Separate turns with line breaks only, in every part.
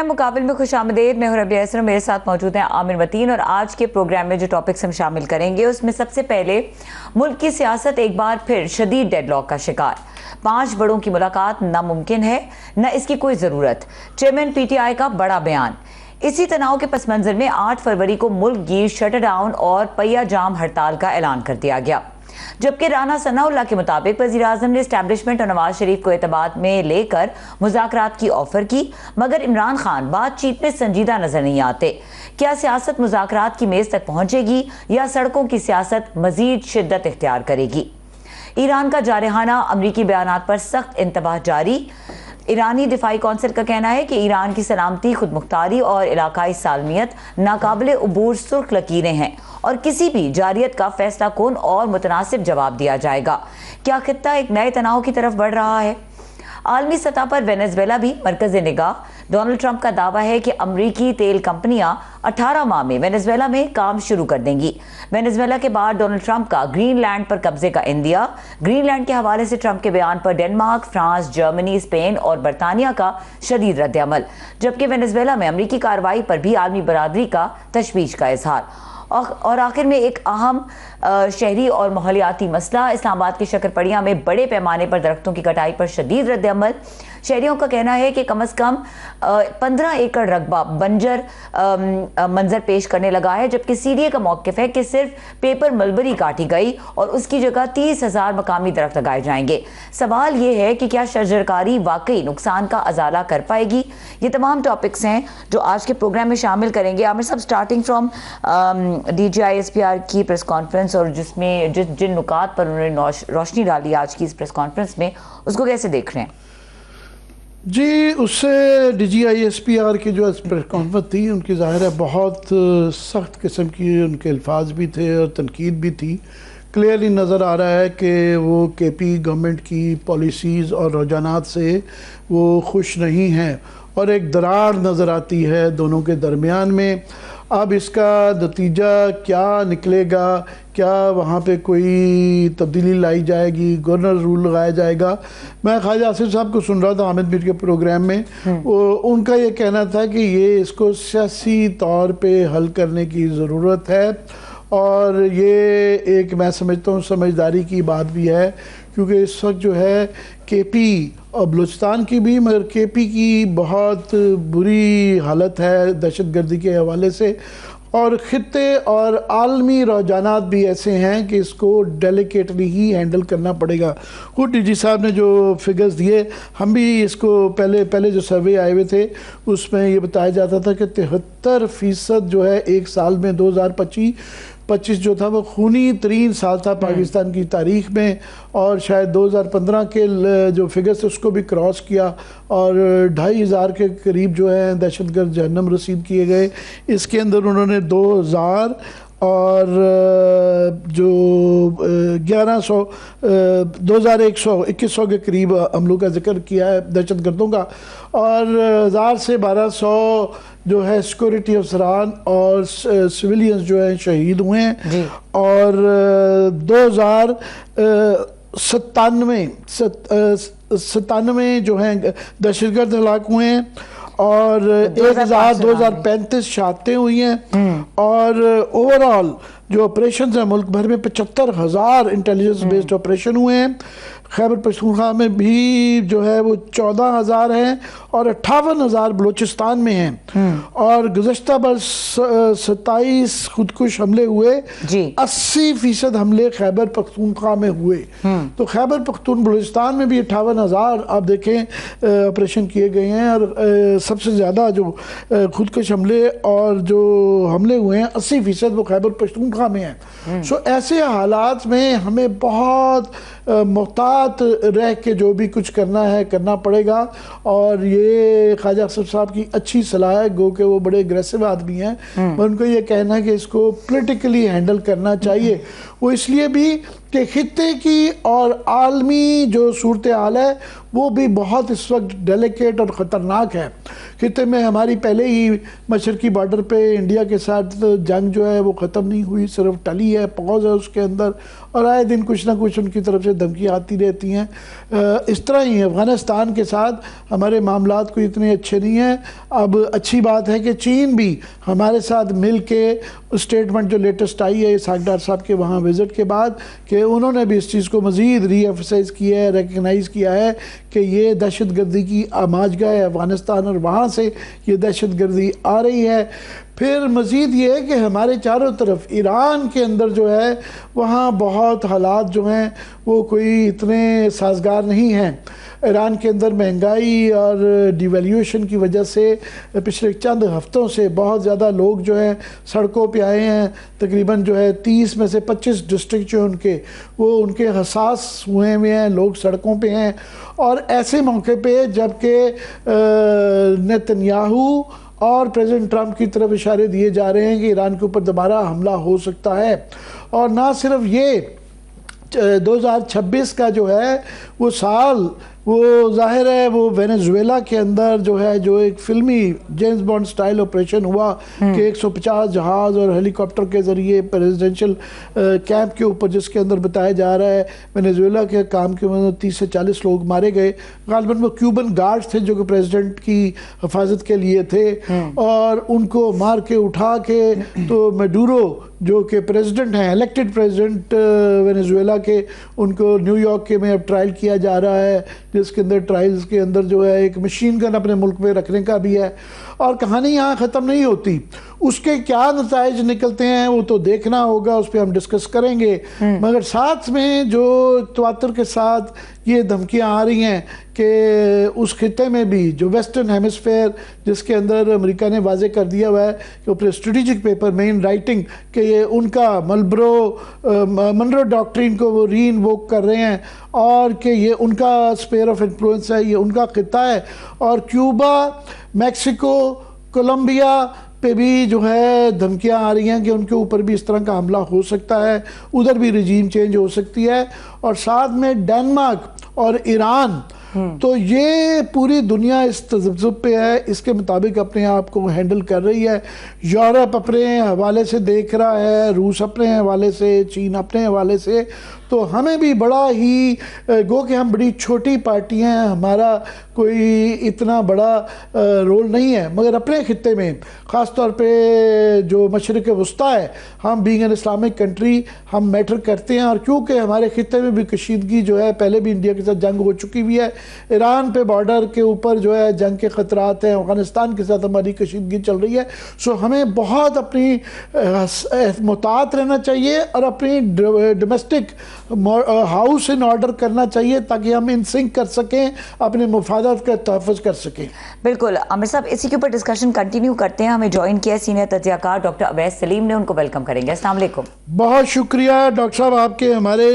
Programme मुकाबिल में खुश आमदेद। मैं हूं रबिया यसर, मेरे साथ मौजूद हैं आमिर मतीन। और आज के प्रोग्राम में जो टॉपिक्स हम शामिल करेंगे उसमें सबसे पहले मुल्क की सियासत एक बार फिर शदीद डेडलॉक का शिकार। 5 बड़ों की मुलाकात नामुमकिन है, न इसकी कोई ज़रूरत। चेयरमैन PTI का बड़ा बयान। इसी तनाव के पस मंज़र में 8 फरवरी को मुल्क गिर शटडाउन और पहिया जाम हड़ताल का ऐलान कर दिया गया। जबकि राना सनाउल्लाह के मुताबिक वज़ीर आज़म ने एस्टैब्लिशमेंट और नवाज शरीफ को एतबार में लेकर मुज़ाकरात की ऑफर की, मगर इमरान खान बातचीत में संजीदा नजर नहीं आते। क्या सियासत मुज़ाकरात की मेज तक पहुंचेगी या सड़कों की सियासत मजीद शिद्दत इख्तियार करेगी? ईरान का जारहाना अमरीकी बयानात पर सख्त इंतबाह जारी। ईरानी दिफाई कौंसिल का कहना है कि ईरान की सलामती, खुद मुख्तारी और इलाकाई सालमियत नाकाबिले उबूर सुर्ख लकीरें हैं और किसी भी जारियत का फैसला कौन और मुतनासिब जवाब दिया जाएगा। क्या खित्ता एक नए तनाव की तरफ बढ़ रहा है? आलमी सतह पर वेनेजुएला भी मरकज़ निगाह। डोनाल्ड ट्रंप का दावा है कि अमरीकी तेल कंपनियां 18 माह में वेनेजुएला में काम शुरू कर देंगी। वेनेजुएला के बाद डोनाल्ड ट्रंप का ग्रीनलैंड पर कब्जे का इंदिया। ग्रीनलैंड के हवाले से ट्रंप के बयान पर डेनमार्क, फ्रांस, जर्मनी, स्पेन और बरतानिया का शदीद रद्द-ए-अमल। जबकि वेनेजुएला में अमरीकी कार्रवाई पर भी आलमी बरादरी का तशवीश का इजहार। और आखिर में एक अहम शहरी और माहौलियाती मसला। इस्लामाबाद की शक्करपड़ियाँ में बड़े पैमाने पर दरख्तों की कटाई पर शदीद रद्द-ए-अमल। शहरियों का कहना है कि कम अज़ कम 15 एकड़ रकबा बंजर मंजर पेश करने लगा है, जबकि CDA का मौक़िफ़ है कि सिर्फ पेपर मलबरी काटी गई और उसकी जगह 30,000 मकामी दरख्त लगाए जाएंगे। सवाल ये है कि क्या शजरकारी वाकई नुकसान का अजाला कर पाएगी? ये तमाम टॉपिक्स हैं जो आज के प्रोग्राम में शामिल करेंगे। आमिर साहब, स्टार्टिंग फ्राम DGI SPR की प्रेस कॉन्फ्रेंस और जिसमें जिन नुकात पर उन्होंने रोशनी डाली आज की इस प्रेस कॉन्फ्रेंस में, उसको कैसे देख रहे हैं?
जी, उससे DGI SPR की जो प्रेस कॉन्फ्रेंस थी उनकी ज़ाहिर है बहुत सख्त किस्म की उनके अल्फाज भी थे और तनकीद भी थी। क्लियरली नज़र आ रहा है कि वो KP गवर्नमेंट की पॉलिसीज़ और रुझानात से वो खुश नहीं हैं और एक दरार नज़र आती है दोनों के दरमियान में। अब इसका नतीजा क्या निकलेगा? क्या वहाँ पे कोई तब्दीली लाई जाएगी? गवर्नर रूल लगाया जाएगा? मैं ख्वाजा आसिफ साहब को सुन रहा था आमिर मीर के प्रोग्राम में। उनका ये कहना था कि ये इसको सियासी तौर पे हल करने की ज़रूरत है और ये एक मैं समझता हूँ समझदारी की बात भी है, क्योंकि इस वक्त जो है KP और बलूचिस्तान की भी, मगर KP की बहुत बुरी हालत है दहशतगर्दी के हवाले से और ख़ित्ते और आलमी रुझानात भी ऐसे हैं कि इसको डेलिकेटली ही हैंडल करना पड़ेगा। खुद DG साहब ने जो फिगर्स दिए, हम भी इसको पहले जो सर्वे आए हुए थे उसमें ये बताया जाता था कि 73% जो है एक साल में 2025 जो था वो खूनी तरीन साल था पाकिस्तान की तारीख में, और शायद 2015 के जो फिगर्स थे उसको भी क्रॉस किया और 2500 के करीब जो है दहशतगर्द जहन्नम रसीद किए गए। इसके अंदर उन्होंने 2000 और जो 2100 के करीब हमलों का जिक्र किया है दहशतगर्दों का, और 1000 से 1200 जो है सिक्योरिटी अफसरान और सिविलियंस जो हैं शहीद हुए हैं और 2097 जो हैं दहशतगर्द हलाक हुए हैं और 2035 शहादतें हुई हैं और ओवरऑल जो ऑपरेशन है मुल्क भर में 75,000 इंटेलिजेंस बेस्ड ऑपरेशन हुए हैं। खैबर पख्तूनख्वा में भी जो है वो 14,000 हैं और 58,000 बलूचिस्तान में हैं और गुज़श्ता बरस 27 खुदकुश हमले हुए, 80% हमले खैबर पख्तूनख्वा में हुए। तो खैबर पख्तून बलूचिस्तान में भी 58,000 आप देखें ऑपरेशन किए गए हैं और सबसे ज़्यादा जो खुदकुश हमले और जो हमले हुए हैं 80% वो खैबर पख्तूनख्वा में हैं। सो ऐसे हालात में हमें बहुत मोहतात रह के जो भी कुछ करना है करना पड़ेगा। और ये ख्वाजा आसिफ साहब की अच्छी सलाह है, गो के वो बड़े एग्रेसिव आदमी हैं, मैं उनको ये कहना है कि इसको पॉलिटिकली हैंडल करना चाहिए। वो इसलिए भी कि खित्ते की और आलमी जो सूरत हाल है वो भी बहुत इस वक्त डेलिकेट और ख़तरनाक है। खित्ते में हमारी पहले ही मशरकी बॉर्डर पे इंडिया के साथ जंग जो है वो ख़त्म नहीं हुई, सिर्फ टली है, पौज है उसके अंदर, और आए दिन कुछ ना कुछ उनकी तरफ से धमकियाँ आती रहती हैं। इस तरह ही अफ़गानिस्तान के साथ हमारे मामलात कोई इतने अच्छे नहीं हैं। अब अच्छी बात है कि चीन भी हमारे साथ मिल के स्टेटमेंट जो लेटेस्ट आई है सागडार साहब के वहाँ विज़िट के बाद, कि उन्होंने भी इस चीज़ को मज़ीद रीएम्फसाइज किया है, रिकगनाइज़ किया है कि ये दहशतगर्दी की आमाजगाह है अफ़गानिस्तान और वहाँ से ये दहशतगर्दी आ रही है। फिर मज़ीद ये है कि हमारे चारों तरफ ईरान के अंदर जो है वहाँ बहुत हालात जो हैं वो कोई इतने साजगार नहीं हैं। ईरान के अंदर महंगाई और डिवैल्यूएशन की वजह से पिछले चंद हफ्तों से बहुत ज़्यादा लोग जो हैं सड़कों पे आए हैं। तकरीबन जो है 30 में से 25 डिस्ट्रिक्ट जो उनके वो उनके हसास हुए हैं, लोग सड़कों पे हैं। और ऐसे मौके पे जबकि नेतन्याहू और प्रेसिडेंट ट्रंप की तरफ इशारे दिए जा रहे हैं कि ईरान के ऊपर दोबारा हमला हो सकता है। और ना सिर्फ ये 2026 का जो है वो साल वो जाहिर है वो वेनेजुएला के अंदर जो है जो एक फिल्मी जेम्स बॉन्ड स्टाइल ऑपरेशन हुआ कि 150 जहाज़ और हेलीकॉप्टर के ज़रिए प्रेसिडेंशियल कैंप के ऊपर, जिसके अंदर बताया जा रहा है वेनेजुएला के काम के 30 से 40 लोग मारे गए। गालिबन वो क्यूबन गार्ड्स थे जो कि प्रेसिडेंट की हिफाजत के लिए थे, और उनको मार के उठा के तो मेडुरो जो कि प्रेसिडेंट हैं, इलेक्टेड प्रेसिडेंट वेनेजुएला के, उनको न्यूयॉर्क के में अब ट्रायल किया जा रहा है, जिसके अंदर ट्रायल्स के अंदर जो है एक मशीन गन अपने मुल्क में रखने का भी है। और कहानी यहाँ ख़त्म नहीं होती, उसके क्या नताइज निकलते हैं वो तो देखना होगा, उस पर हम डिस्कस करेंगे। मगर साथ में जो तवातर के साथ ये धमकियाँ आ रही हैं कि उस खित्ते में भी जो वेस्टर्न हेमिस्फेयर, जिसके अंदर अमेरिका ने वाजे कर दिया हुआ है कि अपने स्ट्रेटेजिक पेपर में इन राइटिंग कि ये उनका मनरो डॉक्ट्रिन को वो री इन्वोक कर रहे हैं और कि ये उनका स्फीयर ऑफ इन्फ्लुएंस है, ये उनका खित्ता है। और क्यूबा, मैक्सिको, कोलंबिया पे भी जो है धमकियां आ रही हैं कि उनके ऊपर भी इस तरह का हमला हो सकता है, उधर भी रिजीम चेंज हो सकती है। और साथ में डेनमार्क और ईरान, तो ये पूरी दुनिया इस तज़ब्ज़ुब पे है, इसके मुताबिक अपने आप को हैंडल कर रही है। यूरोप अपने हवाले से देख रहा है, रूस अपने हवाले से, चीन अपने हवाले से। तो हमें भी बड़ा ही गो कि हम बड़ी छोटी पार्टी हैं, हमारा कोई इतना बड़ा रोल नहीं है, मगर अपने खित्ते में ख़ास तौर पे जो मशरिक़ वस्ता है, हम बीइंग एन इस्लामिक कंट्री हम मैटर करते हैं। और क्योंकि हमारे खित्ते में भी कशीदगी जो है, पहले भी इंडिया के साथ जंग हो चुकी हुई है, ईरान पे बॉर्डर के ऊपर जो है जंग के ख़तरात हैं, अफ़गानिस्तान के साथ हमारी कशीदगी चल रही है। सो हमें बहुत अपनी मुतात रहना चाहिए और अपनी डोमेस्टिक हाउस इन ऑर्डर करना चाहिए ताकि हम इन सिंक कर सकें, अपने मुफादात का तहफ़्फ़ुज़ कर सकें।
बिल्कुल आमिर साहब, इसी के ऊपर डिस्कशन कंटिन्यू करते हैं। हमें ज्वाइन किया सीनियर तज्ज़ियाकार डॉक्टर अवैस सलीम ने, उनको वेलकम करेंगे। अस्सलाम वालेकुम।
बहुत शुक्रिया डॉक्टर साहब, आपके हमारे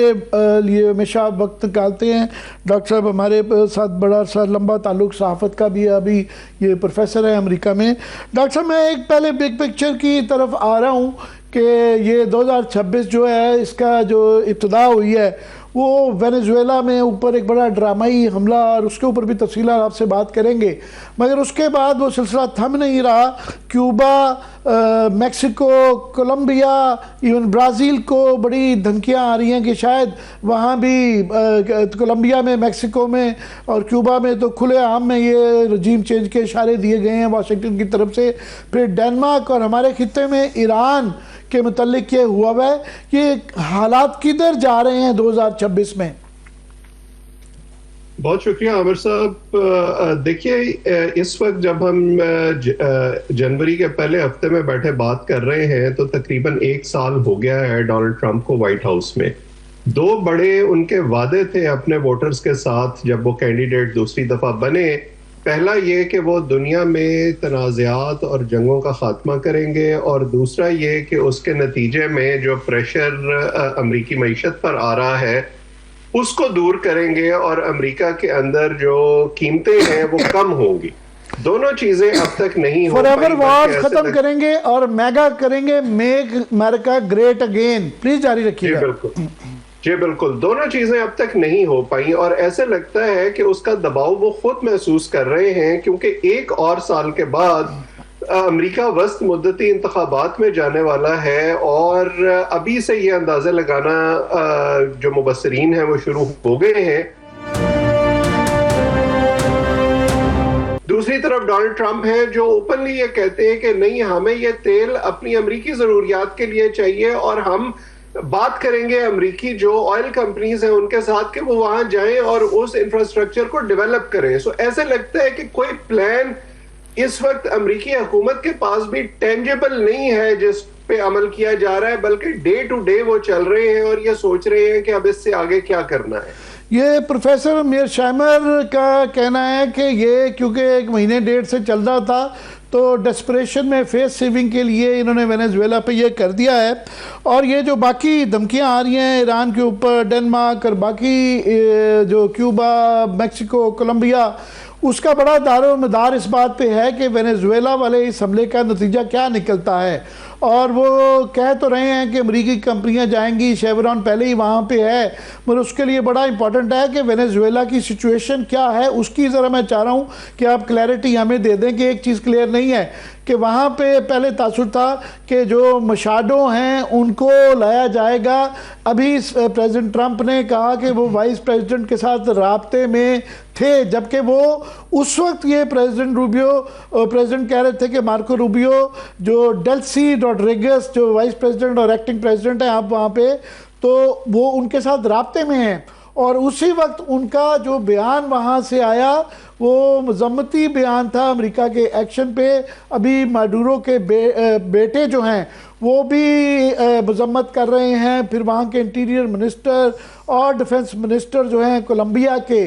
लिए हमेशा आप वक्त निकालते हैं। डॉक्टर साहब हमारे साथ बड़ा सा लंबा ताल्लुक सहाफ़त का भी है, अभी ये प्रोफेसर है अमेरिका में। डॉक्टर साहब मैं एक पहले बिग पिक्चर की तरफ आ रहा हूँ कि ये 2026 जो है इसका जो इब्तिदा हुई है वो वेनेजुएला में ऊपर एक बड़ा ड्रामाई हमला, और उसके ऊपर भी तफसील आपसे बात करेंगे। मगर उसके बाद वो सिलसिला थम नहीं रहा। Cuba, Mexico, Colombia, even Brazil को बड़ी धमकियां आ रही हैं कि शायद वहाँ भी कोलंबिया में, मैक्सिको में और क्यूबा में तो खुलेआम में ये रजीम चेंज के इशारे दिए गए हैं वाशिंगटन की तरफ से। फिर डेनमार्क और हमारे खित्ते में ईरान के मुतल्लिक ये हुआ है, ये हालात किधर जा रहे हैं 2026 में?
बहुत शुक्रिया आमिर साहब। देखिए, इस वक्त जब हम जनवरी के पहले हफ्ते में बैठे बात कर रहे हैं तो तकरीबन 1 साल हो गया है डोनाल्ड ट्रंप को व्हाइट हाउस में। 2 बड़े उनके वादे थे अपने वोटर्स के साथ जब वो कैंडिडेट दूसरी दफा बने। पहला ये कि वो दुनिया में तनाज़ात और जंगों का खात्मा करेंगे, और दूसरा ये कि उसके नतीजे में जो प्रेशर अमरीकी मईशत पर आ रहा है उसको दूर करेंगे और अमेरिका के अंदर जो कीमतें हैं वो कम होंगी। दोनों चीजें अब तक नहीं हो पाई।
फॉरएवर वॉर्स खत्म करेंगे और मेगा करेंगे, make America great again. Please जारी रखिएगा।
बिल्कुल। जी बिल्कुल, दोनों चीजें अब तक नहीं हो पाई और ऐसे लगता है कि उसका दबाव वो खुद महसूस कर रहे हैं, क्योंकि एक और साल के बाद अमेरिका वस्त मुद्दती इंतखाबात में जाने वाला है और अभी से ये अंदाजे लगाना जो मुबस्सरीन हैं वो शुरू हो गए हैं। दूसरी तरफ डोनाल्ड ट्रंप हैं जो ओपनली ये कहते हैं कि नहीं, हमें ये तेल अपनी अमेरिकी जरूरियात के लिए चाहिए और हम बात करेंगे अमेरिकी जो ऑयल कंपनीज हैं उनके साथ कि वो वहां जाएं और उस इंफ्रास्ट्रक्चर को डेवलप करें। सो ऐसे लगता है कि कोई प्लान इस वक्त अमेरिकी हुकूमत के पास भी टेंजेबल नहीं है जिस पे अमल किया जा रहा है, बल्कि डे टू डे वो चल रहे हैं और ये सोच रहे हैं कि अब इससे आगे क्या करना है।
ये प्रोफेसर मीरशाइमर का कहना है कि ये क्योंकि एक महीने डेढ़ से चल रहा था तो डेस्परेशन में फेस सेविंग के लिए इन्होंने वेनेजुएला पे ये कर दिया है। और ये जो बाकी धमकियां आ रही हैं ईरान के ऊपर, डेनमार्क और बाकी जो क्यूबा, मैक्सिको, कोलंबिया, उसका बड़ा दारोमदार इस बात पे है कि वेनेजुएला वाले इस हमले का नतीजा क्या निकलता है। और वो कह तो रहे हैं कि अमेरिकी कंपनियां जाएंगी, शेवरॉन पहले ही वहाँ पे है, मगर उसके लिए बड़ा इंपॉर्टेंट है कि वेनेजुएला की सिचुएशन क्या है उसकी ज़रा मैं चाह रहा हूँ कि आप क्लैरिटी हमें दे दें कि एक चीज़ क्लियर नहीं है कि वहाँ पे पहले तासुर था कि जो मशाडो हैं उनको लाया जाएगा। अभी प्रेसिडेंट ट्रंप ने कहा कि वो वाइस प्रेसिडेंट के साथ राब्ते में थे, जबकि वो उस वक्त ये प्रेसिडेंट कह रहे थे कि मार्को रूबियो जो डेल्सी रॉड्रिगेज जो वाइस प्रेसिडेंट और एक्टिंग प्रेसिडेंट है आप वहाँ पे, तो वो उनके साथ राब्ते में हैं। और उसी वक्त उनका जो बयान वहाँ से आया वो मजम्मती बयान था अमेरिका के एक्शन पे। अभी माडुरो के बेटे जो हैं वो भी मजम्मत कर रहे हैं, फिर वहाँ के इंटीरियर मिनिस्टर और डिफेंस मिनिस्टर जो हैं कोलंबिया के।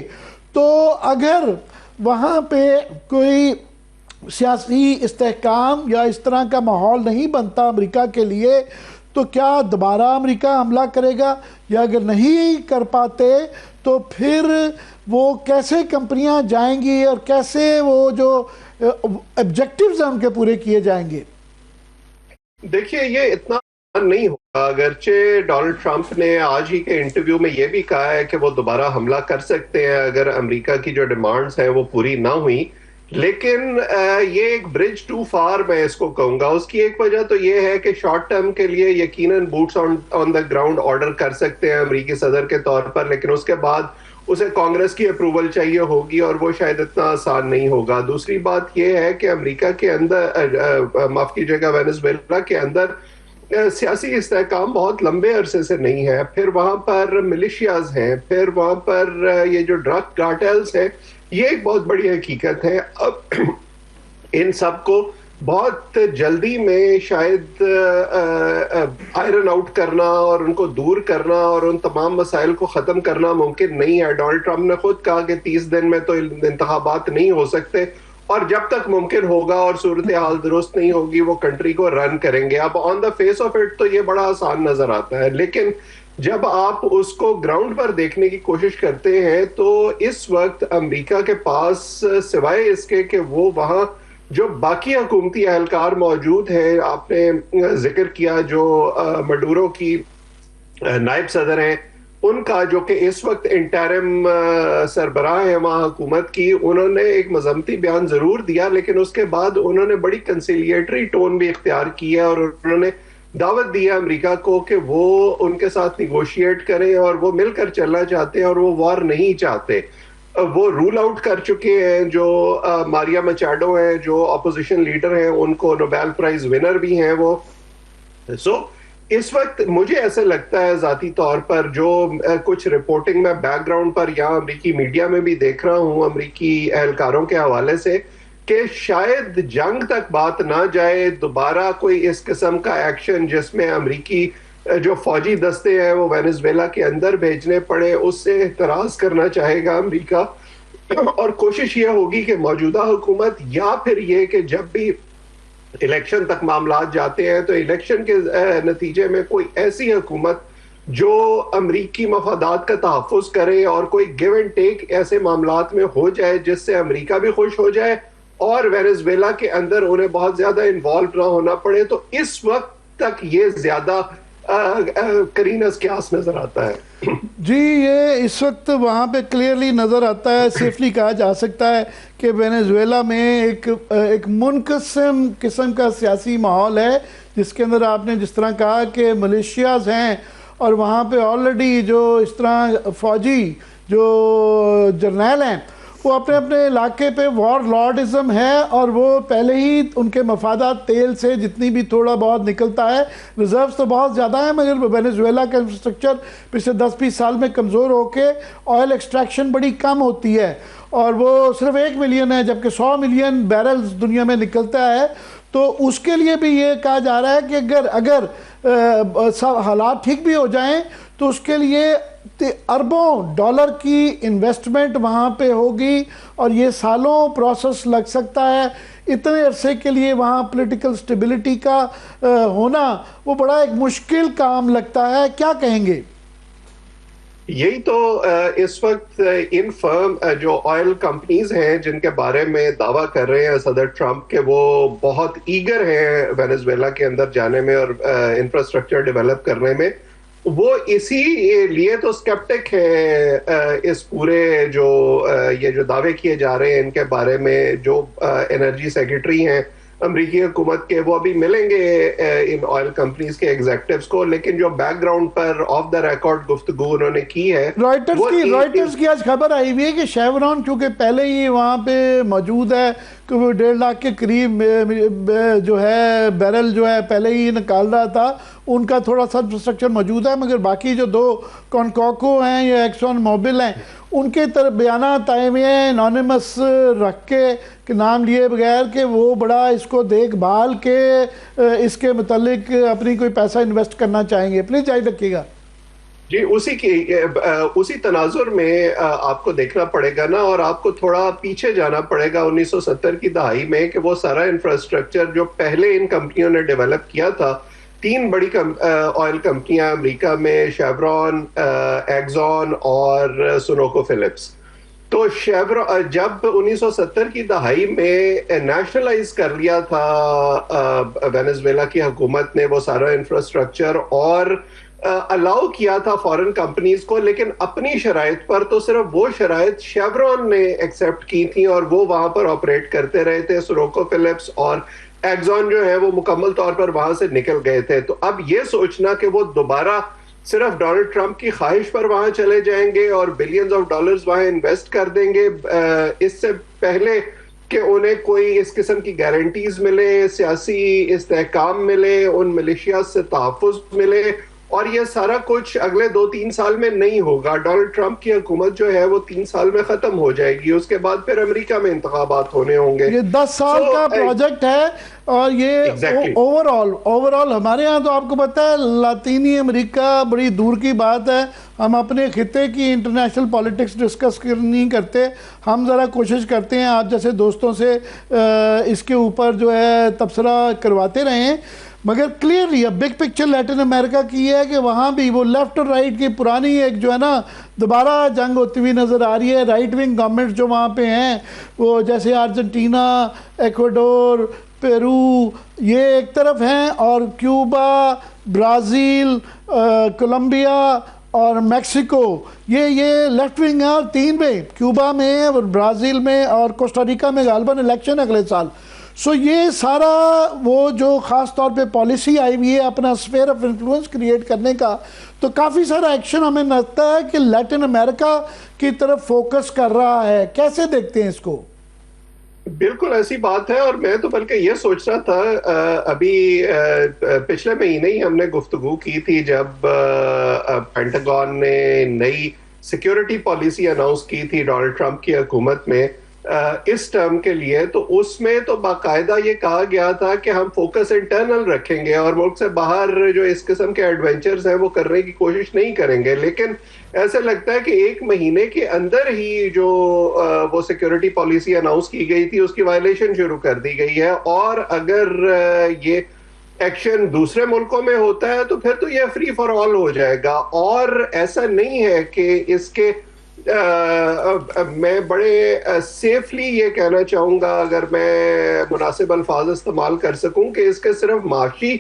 तो अगर वहाँ पे कोई सियासी इस्तेहकाम या इस तरह का माहौल नहीं बनता अमेरिका के लिए, तो क्या दोबारा अमेरिका हमला करेगा, या अगर नहीं कर पाते तो फिर वो कैसे कंपनियां जाएंगी और कैसे वो जो ऑब्जेक्टिव्स हैं उनके पूरे किए जाएंगे?
देखिए, ये इतना नहीं होगा। अगरचे डोनाल्ड ट्रंप ने आज ही के इंटरव्यू में ये भी कहा है कि वो दोबारा हमला कर सकते हैं अगर अमेरिका की जो डिमांड्स हैं वो पूरी ना हुई, लेकिन ये एक ब्रिज टू फार मैं इसको कहूंगा। उसकी एक वजह तो ये है कि शॉर्ट टर्म के लिए यकीनन boots on the ground order कर सकते हैं अमेरिकी सदर के तौर पर, लेकिन उसके बाद उसे कांग्रेस की अप्रूवल चाहिए होगी और वो शायद इतना आसान नहीं होगा। दूसरी बात यह है कि अमेरिका के अंदर, माफ कीजिएगा, वेनेजुएला के अंदर सियासी इस्तेहकाम बहुत लंबे अरसे से नहीं है। फिर वहां पर मिलिशियाज हैं, फिर वहां पर ये जो ड्रग कार्टेल्स हैं, ये एक बहुत बड़ी हकीकत है। अब इन सब को बहुत जल्दी में शायद आयरन आउट करना और उनको दूर करना और उन तमाम मसाइल को ख़त्म करना मुमकिन नहीं है। डोनाल्ड ट्रंप ने खुद कहा कि 30 दिन में तो इंतखाबात नहीं हो सकते और जब तक मुमकिन होगा और सूरत हाल दुरुस्त नहीं होगी वो कंट्री को रन करेंगे। अब on the face of it तो ये बड़ा आसान नजर आता है, लेकिन जब आप उसको ग्राउंड पर देखने की कोशिश करते हैं तो इस वक्त अमेरिका के पास सिवाय इसके कि वो वहाँ जो बाकी हुकूमती एहलकार मौजूद हैं, आपने जिक्र किया जो मडूरो की नायब सदर हैं उनका, जो कि इस वक्त इंटरिम सरबराह है वहाँ हुकूमत की, उन्होंने एक मजम्मती बयान जरूर दिया, लेकिन उसके बाद उन्होंने बड़ी कंसिलिएटरी टोन भी इख्तियार की है और उन्होंने दावत दी है अमेरिका को कि वो उनके साथ निगोशिएट करें और वो मिलकर चलना चाहते हैं और वो वॉर नहीं चाहते। वो रूल आउट कर चुके हैं जो मारिया मचाडो हैं जो अपोजिशन लीडर हैं, उनको नोबेल प्राइज विनर भी हैं वो। इस वक्त मुझे ऐसा लगता है जाती तौर पर जो कुछ रिपोर्टिंग में बैकग्राउंड पर या अमेरिकी मीडिया में भी देख रहा हूं अमेरिकी एहलकारों के हवाले से, कि शायद जंग तक बात ना जाए, दोबारा कोई इस किस्म का एक्शन जिसमें अमेरिकी जो फौजी दस्ते हैं वो वेनेजुएला के अंदर भेजने पड़े, उससे एतराज करना चाहेगा अमेरिका। और कोशिश ये होगी कि मौजूदा हुकूमत, या फिर ये कि जब भी इलेक्शन तक मामला जाते हैं तो इलेक्शन के नतीजे में कोई ऐसी हुकूमत जो अमरीकी मफादात का तहफ़्फ़ुज़ करे और कोई गिव एंड टेक ऐसे मामलात में हो जाए जिससे अमरीका भी खुश हो जाए और वेनेजुएला के अंदर उन्हें बहुत ज्यादा इन्वॉल्व ना होना पड़े। तो इस वक्त तक ये ज्यादा करीना क्यास नजर आता है।
जी, ये इस वक्त वहाँ पे क्लियरली नज़र आता है, सेफली कहा जा सकता है कि वेनेजुएला में एक मुनक़सिम किस्म का सियासी माहौल है, जिसके अंदर आपने जिस तरह कहा कि मलेशियाज हैं और वहाँ पे ऑलरेडी जो इस तरह फ़ौजी जो जर्नैल हैं वो अपने अपने इलाके पे वॉर लॉर्डिज़म है, और वो पहले ही उनके मफादात तेल से जितनी भी थोड़ा बहुत निकलता है, रिजर्व्स तो बहुत ज़्यादा है, मगर वेनेजुएला का इंफ्रास्ट्रक्चर पिछले 10-20 साल में कमज़ोर होके ऑयल एक्सट्रैक्शन बड़ी कम होती है, और वो सिर्फ 1 मिलियन है जबकि 100 मिलियन बैरल्स दुनिया में निकलता है। तो उसके लिए भी ये कहा जा रहा है कि अगर सब हालात ठीक भी हो जाएं तो उसके लिए अरबों डॉलर की इन्वेस्टमेंट वहाँ पे होगी, और ये सालों प्रोसेस लग सकता है। इतने अरसे के लिए वहाँ पॉलिटिकल स्टेबिलिटी का होना वो बड़ा एक मुश्किल काम लगता है। क्या कहेंगे?
यही तो इस वक्त इन फर्म जो ऑयल कंपनीज हैं जिनके बारे में दावा कर रहे हैं सदर ट्रंप के वो बहुत ईगर हैं वेनेजुएला के अंदर जाने में और इंफ्रास्ट्रक्चर डेवलप करने में, वो इसी लिए तो स्केप्टिक है इस पूरे जो ये जो दावे किए जा रहे हैं इनके बारे में। जो एनर्जी सेक्रेटरी हैं अमेरिकी हुकूमत के, वो अभी मिलेंगे इन ऑयल कंपनीज के एग्जेक्टिव्स को, लेकिन जो बैकग्राउंड पर ऑफ द रिकॉर्ड गुफ्तगू उन्होंने की है,
रॉयटर्स की आज खबर आई हुई है कि शेवरॉन चूंकि पहले ही वहाँ पे मौजूद है कि वो 1.5 लाख के करीब जो है बैरल जो है पहले ही निकाल रहा था, उनका थोड़ा सा इंफ्रास्ट्रक्चर मौजूद है, मगर बाकी जो 2 कॉन्कोको हैं या एक्सॉन मोबिल हैं उनके तरफ बयानात आए हुए हैं एनोनिमस रख के नाम लिए बगैर कि वो बड़ा इसको देखभाल के इसके मुतालिक अपनी कोई पैसा इन्वेस्ट करना चाहेंगे। प्लीज़ जारी रखिएगा।
जी, उसी तनाजुर में आपको देखना पड़ेगा ना, और आपको थोड़ा पीछे जाना पड़ेगा 1970 की दहाई में कि वो सारा इंफ्रास्ट्रक्चर जो पहले इन कंपनियों ने डेवलप किया था, 3 बड़ी ऑयल कंपनियां अमेरिका में, शेवरॉन, एक्सॉन और सुनोको फिलिप्स। तो शेवरॉन जब 1970 की दहाई में नेशनलाइज कर लिया था वेनेजुएला की हुकूमत ने वो सारा इंफ्रास्ट्रक्चर, और अलाउ किया था फॉरेन कंपनीज को, लेकिन अपनी शराइत पर। तो सिर्फ वो शराइत शेवरॉन ने एक्सेप्ट की थी और वो वहां पर ऑपरेट करते रहे थे। सुनोको फिलिप्स और एक्सॉन जो है वो मुकम्मल तौर पर वहां से निकल गए थे। तो अब ये सोचना कि वो दोबारा सिर्फ डोनाल्ड ट्रंप की ख्वाहिश पर वहां चले जाएंगे और बिलियंस ऑफ डॉलर्स वहां इन्वेस्ट कर देंगे, इससे पहले कि उन्हें कोई इस किस्म की गारंटीज मिले, सियासी इस्तेहकाम मिले, उन मिलिशिया से तहफ़्फ़ुज़ मिले, और ये सारा कुछ अगले 2-3 साल में नहीं होगा। डोनाल्ड ट्रंप की हुकूमत जो है वो 3 साल में खत्म हो जाएगी, उसके बाद फिर अमेरिका में इंतखाबात होने होंगे।
ये 10 साल का प्रोजेक्ट है, और ये ओवरऑल हमारे यहाँ तो आपको पता है लातीनी अमेरिका बड़ी दूर की बात है। हम अपने खिते की इंटरनेशनल पॉलिटिक्स डिस्कस नहीं करते, हम ज़रा कोशिश करते हैं आप जैसे दोस्तों से इसके ऊपर जो है तबसरा करवाते रहें। मगर क्लियरली अब बिग पिक्चर लैटिन अमेरिका की है कि वहाँ भी वो लेफ्ट और राइट की पुरानी एक जो है ना दोबारा जंग होती हुई नज़र आ रही है। राइट विंग गवर्नमेंट जो वहाँ पे हैं वो जैसे अर्जेंटीना, इक्वाडोर, पेरू ये एक तरफ हैं, और क्यूबा, ब्राज़ील, कोलंबिया और मैक्सिको ये लेफ्ट विंग है। और 3 में क्यूबा में और ब्राज़ील में और कोस्टारिका में गालबन इलेक्शन अगले साल। सो ये सारा वो जो ख़ास तौर पे पॉलिसी आई हुई है अपना स्फीयर ऑफ इन्फ्लुएंस क्रिएट करने का, तो काफ़ी सारा एक्शन हमें लगता है कि लैटिन अमेरिका की तरफ फोकस कर रहा है। कैसे देखते हैं इसको?
बिल्कुल ऐसी बात है, और मैं तो बल्कि ये सोच रहा था अभी पिछले महीने ही हमने गुफ्तगू की थी जब पेंटागन ने नई सिक्योरिटी पॉलिसी अनाउंस की थी डोनाल्ड ट्रंप की हुकूमत में इस टर्म के लिए। तो उसमें तो बाकायदा ये कहा गया था कि हम फोकस इंटरनल रखेंगे और मुल्क से बाहर जो इस किस्म के एडवेंचर्स हैं वो करने की कोशिश नहीं करेंगे। लेकिन ऐसे लगता है कि 1 महीने के अंदर ही जो वो सिक्योरिटी पॉलिसी अनाउंस की गई थी उसकी वायलेशन शुरू कर दी गई है, और अगर ये एक्शन दूसरे मुल्कों में होता है तो फिर तो ये फ्री फॉर ऑल हो जाएगा। और ऐसा नहीं है कि इसके मैं बड़े सेफली ये कहना चाहूँगा, अगर मैं मुनासिब अल्फाज इस्तेमाल कर सकूँ, कि इसके सिर्फ माशी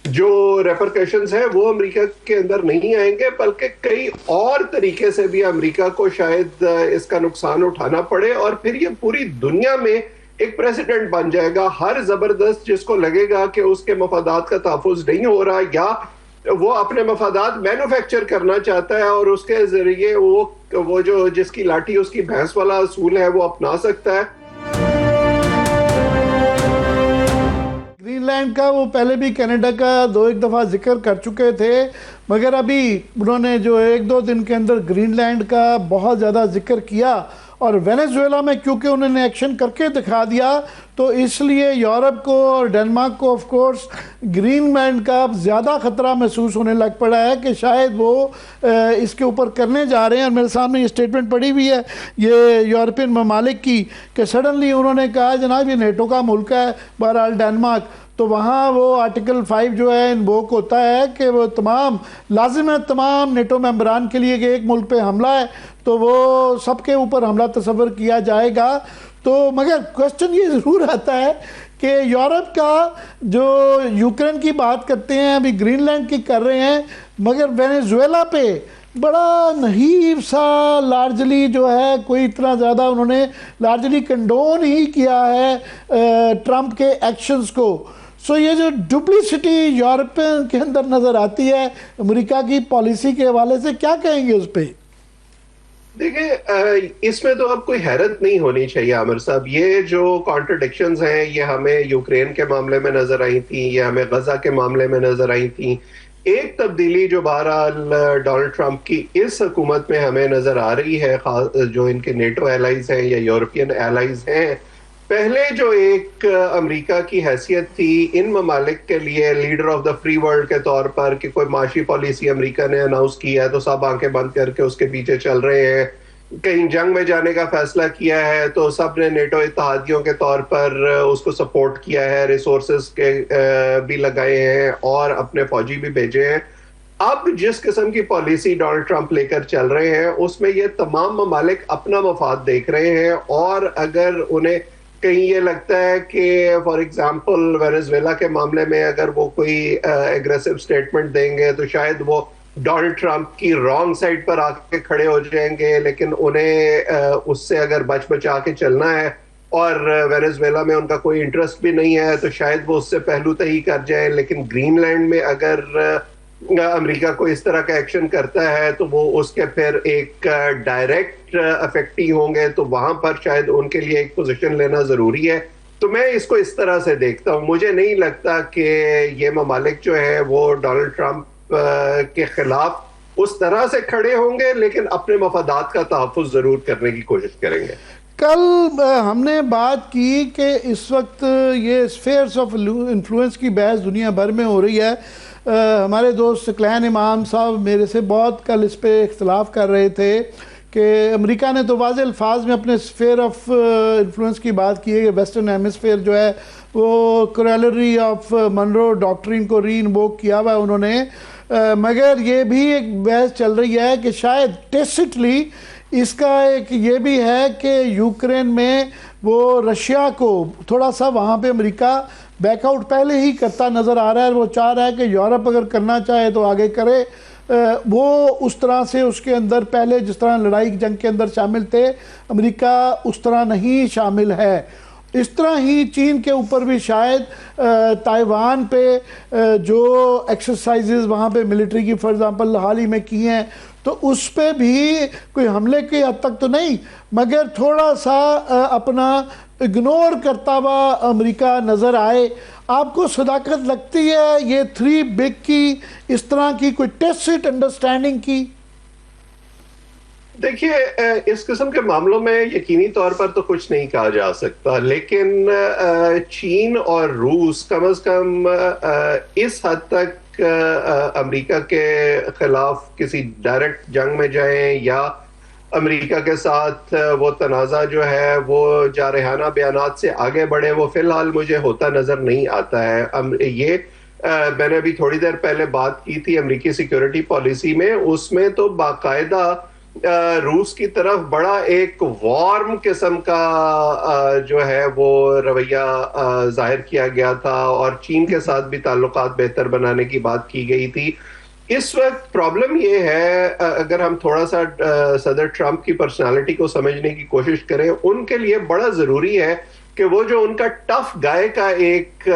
जो रेपरकशंस है वो अमेरिका के अंदर नहीं आएंगे, बल्कि कई और तरीके से भी अमेरिका को शायद इसका नुकसान उठाना पड़े, और फिर ये पूरी दुनिया में एक प्रेसिडेंट बन जाएगा। हर जबरदस्त जिसको लगेगा कि उसके मफादात का तहफ़्फ़ुज़ नहीं हो रहा, या वो अपने मफादात मैन्युफैक्चर करना चाहता है और उसके जरिए वो जो जिसकी लाठी उसकी भैंस वाला असूल है वो अपना सकता है।
ग्रीनलैंड का वो पहले भी कनाडा का एक दफ़ा जिक्र कर चुके थे, मगर अभी उन्होंने जो 1-2 दिन के अंदर ग्रीनलैंड का बहुत ज़्यादा जिक्र किया, और वेनेजुएला में क्योंकि उन्होंने एक्शन करके दिखा दिया, तो इसलिए यूरोप को और डेनमार्क को ऑफ कोर्स ग्रीनलैंड का ज़्यादा ख़तरा महसूस होने लग पड़ा है कि शायद वो इसके ऊपर करने जा रहे हैं। और मेरे सामने ये स्टेटमेंट पड़ी हुई है ये यूरोपियन ममालिक की, कि सडनली उन्होंने कहा जनाब ये नेटो का मुल्क है बहरहाल डेनमार्क, तो वहाँ वो आर्टिकल 5 जो है इन्वोक होता है कि वो तमाम लाजिम है तमाम नेटो मेंबरान के लिए कि एक मुल्क पे हमला है तो वो सबके ऊपर हमला तस्वर किया जाएगा। तो मगर क्वेश्चन ये ज़रूर आता है कि यूरोप का जो यूक्रेन की बात करते हैं, अभी ग्रीनलैंड की कर रहे हैं, मगर वेनेजुएला पे बड़ा नहीव सा लार्जली जो है कोई इतना ज़्यादा उन्होंने लार्जली कंडोन ही किया है ट्रंप के एक्शंस को। सो ये जो डुप्लिसिटी यूरोप के अंदर नज़र आती है अमेरिका की पॉलिसी के हवाले से, क्या कहेंगे उस पर?
देखिए, इसमें तो अब कोई हैरत नहीं होनी चाहिए आमिर साहब। ये जो कॉन्ट्रडिक्शंस हैं ये हमें यूक्रेन के मामले में नजर आई थी, ये हमें गजा के मामले में नजर आई थी। एक तब्दीली जो बहरहाल डोनाल्ड ट्रंप की इस हुकूमत में हमें नजर आ रही है, जो इनके नेटो एलाइज हैं या यूरोपियन एलाइज हैं, पहले जो एक अमेरिका की हैसियत थी इन ममालिक के लिए leader of the free world के तौर पर कि कोई माशी पॉलिसी अमेरिका ने अनाउंस किया है तो सब आंखें बंद करके उसके पीछे चल रहे हैं, कहीं जंग में जाने का फैसला किया है तो सब ने नेटो इत्तेहादियों के तौर पर उसको सपोर्ट किया है, रिसोर्सेज के भी लगाए हैं और अपने फौजी भी भेजे हैं। अब जिस किस्म की पॉलिसी डोनाल्ड ट्रंप लेकर चल रहे हैं उसमें ये तमाम ममालिक अपना मफाद देख रहे हैं, और अगर उन्हें कहीं ये लगता है कि फॉर एग्जांपल वेनेजुएला के मामले में अगर वो कोई एग्रेसिव स्टेटमेंट देंगे तो शायद वो डोनाल्ड ट्रंप की रॉन्ग साइड पर आके खड़े हो जाएंगे, लेकिन उन्हें उससे अगर बच बचा के चलना है और वेनेजुएला में उनका कोई इंटरेस्ट भी नहीं है तो शायद वो उससे पहलू तय कर जाए। लेकिन ग्रीनलैंड में अगर अमेरिका को इस तरह का एक्शन करता है तो वो उसके फिर एक डायरेक्ट अफेक्टी होंगे, तो वहां पर शायद उनके लिए एक पोजीशन लेना जरूरी है। तो मैं इसको इस तरह से देखता हूं, मुझे नहीं लगता कि ये ममालिक जो है वो डोनाल्ड ट्रंप के खिलाफ उस तरह से खड़े होंगे, लेकिन अपने मफादात का तहफ़्फ़ुज़ जरूर करने की कोशिश करेंगे।
कल हमने बात की कि इस वक्त ये स्फेयर्स ऑफ इन्फ्लुएंस की बहस दुनिया भर में हो रही है। हमारे दोस्त सकलैन इमाम साहब मेरे से बहुत कल इस पे इख्तलाफ कर रहे थे कि अमेरिका ने तो वाज़ेह अल्फाज में अपने स्फेयर ऑफ इन्फ्लुएंस की बात की है कि वेस्टर्न हेमिस्फेयर जो है वो कोरोलरी ऑफ मनरो डॉक्ट्रिन को री इन्वोक किया हुआ है उन्होंने, मगर ये भी एक बहस चल रही है कि शायद टेसिटली इसका एक ये भी है कि यूक्रेन में वो रशिया को थोड़ा सा वहाँ पे अमेरिका बैकआउट पहले ही करता नज़र आ रहा है। वो चाह रहा है कि यूरोप अगर करना चाहे तो आगे करे, वो उस तरह से उसके अंदर पहले जिस तरह लड़ाई जंग के अंदर शामिल थे अमेरिका उस तरह नहीं शामिल है। इस तरह ही चीन के ऊपर भी शायद ताइवान पे जो एक्सरसाइजेज वहाँ पे मिलिट्री की फॉर एग्जांपल हाल ही में की हैं तो उस पे भी कोई हमले की हद तक तो नहीं, मगर थोड़ा सा अपना इग्नोर करता हुआ अमेरिका नज़र आए। आपको सदाकत लगती है ये 3 बिग की इस तरह की कोई टेसिट अंडरस्टैंडिंग की?
देखिए, इस किस्म के मामलों में यकीनी तौर पर तो कुछ नहीं कहा जा सकता, लेकिन चीन और रूस कम से कम इस हद तक अमेरिका के खिलाफ किसी डायरेक्ट जंग में जाएं या अमेरिका के साथ वो तनाज़ा जो है वो जारहाना बयानात से आगे बढ़े, वो फिलहाल मुझे होता नज़र नहीं आता है। ये मैंने अभी थोड़ी देर पहले बात की थी अमेरिकी सिक्योरिटी पॉलिसी में, उसमें तो बाकायदा रूस की तरफ बड़ा एक वार्म किस्म का जो है वो रवैया जाहिर किया गया था और चीन के साथ भी ताल्लुकात बेहतर बनाने की बात की गई थी। इस वक्त प्रॉब्लम ये है, अगर हम थोड़ा सा सदर ट्रंप की पर्सनालिटी को समझने की कोशिश करें, उनके लिए बड़ा जरूरी है कि वो जो उनका टफ गाय का एक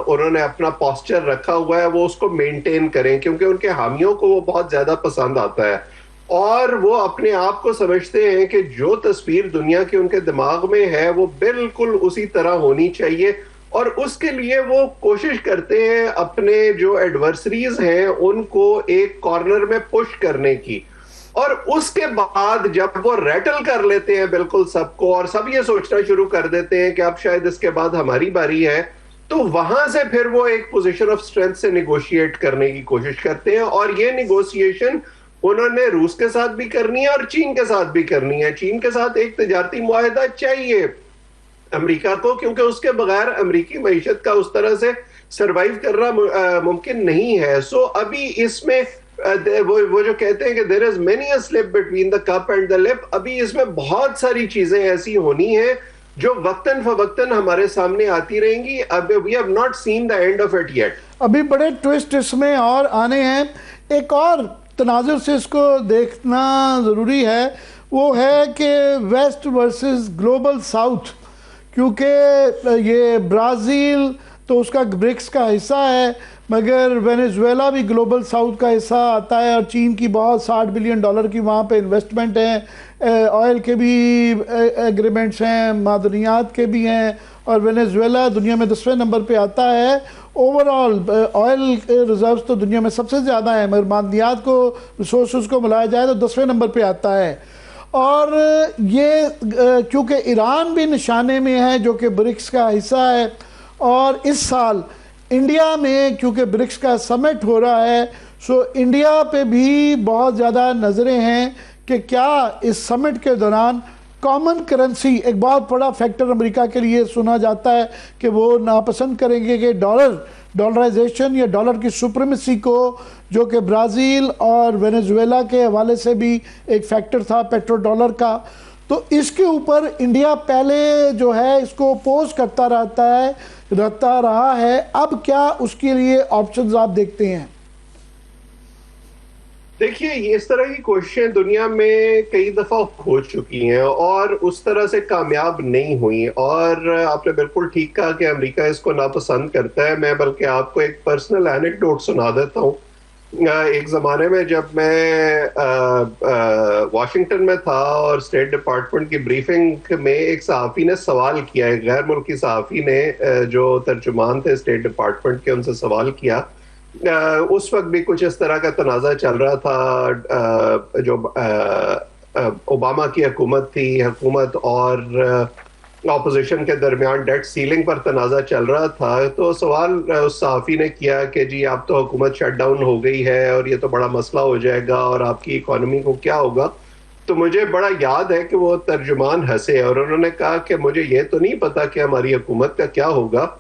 उन्होंने अपना पोस्चर रखा हुआ है वो उसको मेंटेन करें, क्योंकि उनके हामियों को वो बहुत ज्यादा पसंद आता है और वो अपने आप को समझते हैं कि जो तस्वीर दुनिया की उनके दिमाग में है वो बिल्कुल उसी तरह होनी चाहिए और उसके लिए वो कोशिश करते हैं अपने जो एडवर्सरीज हैं उनको एक कॉर्नर में पुश करने की। और उसके बाद जब वो रैटल कर लेते हैं बिल्कुल सबको और सब ये सोचना शुरू कर देते हैं कि अब शायद इसके बाद हमारी बारी है, तो वहां से फिर वो एक पोजीशन ऑफ स्ट्रेंथ से निगोशिएट करने की कोशिश करते हैं और ये निगोशिएशन उन्होंने रूस के साथ भी करनी है और चीन के साथ भी करनी है। चीन के साथ एक तजारती मुआहदा चाहिए अमेरिका को, क्योंकि उसके बगैर अमेरिकी मईशत का उस तरह से सरवाइव करना मुमकिन नहीं है। सो अभी इसमें वो जो कहते हैं कि there is many a slip between the cup and the lip, अभी इसमें बहुत सारी चीजें ऐसी होनी है जो वक्तन फवक्तन हमारे सामने आती रहेंगी। अब we have not seen the end of it yet.
अभी बड़े ट्विस्ट इसमें और आने हैं। एक और तनाजुर से इसको देखना ज़रूरी है, वो है कि वेस्ट वर्सेस ग्लोबल साउथ, क्योंकि ये ब्राज़ील तो उसका ब्रिक्स का हिस्सा है, मगर वेनेजुएला भी ग्लोबल साउथ का हिस्सा आता है और चीन की बहुत $60 बिलियन की वहाँ पे इन्वेस्टमेंट है, ऑयल के भी एग्रीमेंट्स हैं, मादनियात के भी हैं और वेनेजुएला दुनिया में 10वें नंबर पे आता है। ओवरऑल ऑयल रिजर्व्स तो दुनिया में सबसे ज़्यादा है, मगर मादनियात को रिसोर्स को मिलाया जाए तो 10वें नंबर पे आता है। और ये क्योंकि ईरान भी निशाने में है जो कि ब्रिक्स का हिस्सा है, और इस साल इंडिया में क्योंकि ब्रिक्स का समिट हो रहा है, सो इंडिया पे भी बहुत ज़्यादा नज़रें हैं कि क्या इस समिट के दौरान कॉमन करेंसी, एक बहुत बड़ा फैक्टर अमेरिका के लिए सुना जाता है कि वो नापसंद करेंगे कि डॉलराइजेशन या डॉलर की सुप्रीमेसी को, जो कि ब्राज़ील और वेनेजुएला के हवाले से भी एक फैक्टर था पेट्रो डॉलर का, तो इसके ऊपर इंडिया पहले जो है इसको अपोज करता रहा है। अब क्या उसके लिए ऑप्शंस आप देखते हैं?
देखिए, ये इस तरह की कोशिशें दुनिया में कई दफा हो चुकी हैं और उस तरह से कामयाब नहीं हुई, और आपने बिल्कुल ठीक कहा कि अमेरिका इसको नापसंद करता है। मैं बल्कि आपको एक पर्सनल एनेक्डोट सुना देता हूँ। एक ज़माने में जब मैं वाशिंगटन में था और स्टेट डिपार्टमेंट की ब्रीफिंग में एक सहाफ़ी ने सवाल किया, एक गैर मुल्की सहाफ़ी ने जो तर्जुमान थे स्टेट डिपार्टमेंट के, उनसे सवाल किया। उस वक्त भी कुछ इस तरह का तनाज़ा चल रहा था, जो ओबामा की हुकूमत और ऑपोजिशन के दरमियान डेट सीलिंग पर तनाज़ा चल रहा था। तो सवाल उस सहाफ़ी ने किया कि जी आप तो हुकूमत शट डाउन हो गई है और ये तो बड़ा मसला हो जाएगा और आपकी इकोनॉमी को क्या होगा। तो मुझे बड़ा याद है कि वो तर्जुमान हंसे और उन्होंने कहा कि मुझे ये तो नहीं पता कि हमारी हुकूमत का क्या होगा,